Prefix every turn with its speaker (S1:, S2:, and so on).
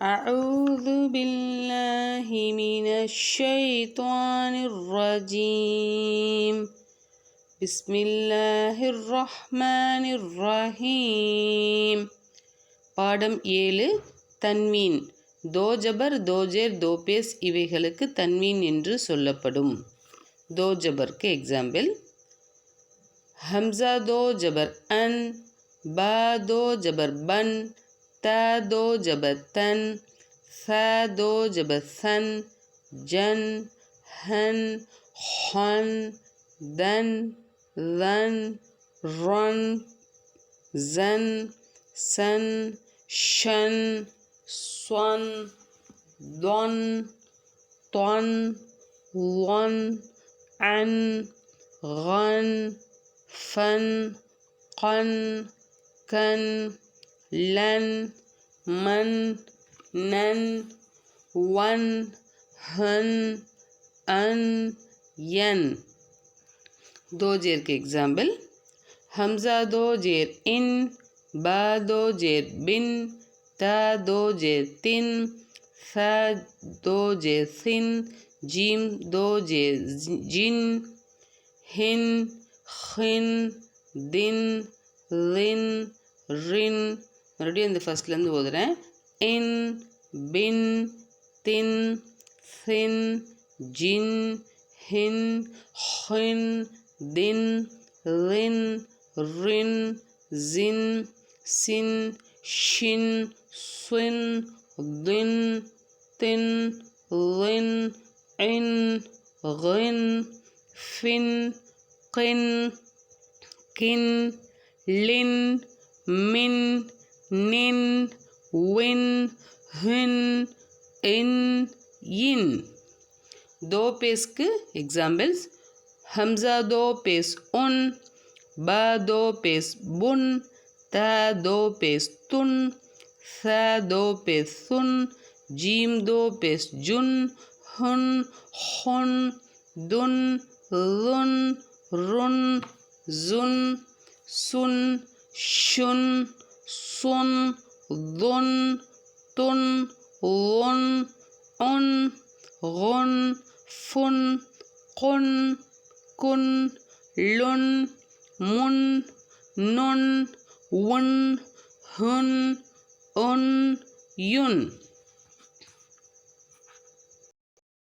S1: أعوذ بالله من الشيطان الرجيم بسم الله الرحمن الرحيم. பாடம் 7 தன்வீன். தோஜபர் தோஜேர் தோபேஸ் இவைகளுக்கு தன்வீன் என்று சொல்லப்படும். தோஜபருக்கு எக்ஸாம்பிள்: ஹம்சா தோ ஜபர் அன், பா தோ ஜபர் பன், த தோ ஜபர் தன், ச தோ ஜபர் சன், ஜன், ஹன், ஹன், தன், ரன், ரன், ஜன், சன், ஷன், ஸ்வன், தொன், தொன், ஒன், அன், கன், ஃபன், கன், கன், லன், மன், நன், ஒன், ஹன், அன், யன். தோஜேருக்கு எக்ஸாம்பிள்: ஹம்சா தோ ஜேர் இன், பா தோ ஜேர் பின், த தோ ஜேர் தின், ச தோ ஜேர் சின், ஜீம் தோ ஜேர் ஜின், ஹின், ஹின், தின், ரின், ரின். மறுபடியும் இந்த ஃபர்ஸ்ட்லேருந்து ஓதுறேன். இன், பின், தின், சின், ஜின், ஹின், ஹின், தின், ரின், ரின், ஜின், சின், ஷின், ஸ்வின், தின், தின், ரின், இன், ரின், ஃபின், கின், கின், லின், மின், நின், வின், ஹின், இன், இன். दो पेस के एग्जाम्पल्स: हमजा दो पेस उन, बा दो पेस बुन, ता दो पेस तुन, सा दो पेस सुन, जीम दो पेस जुन, हुन, हुन, दुन, रुन, रुन, जुन, सुन, शुन, सुन, दुन, तुन, वन, उन, गुन, फुन, कुन, कुन, लुन, मुन, नुन, वन, हुन, उन, युन.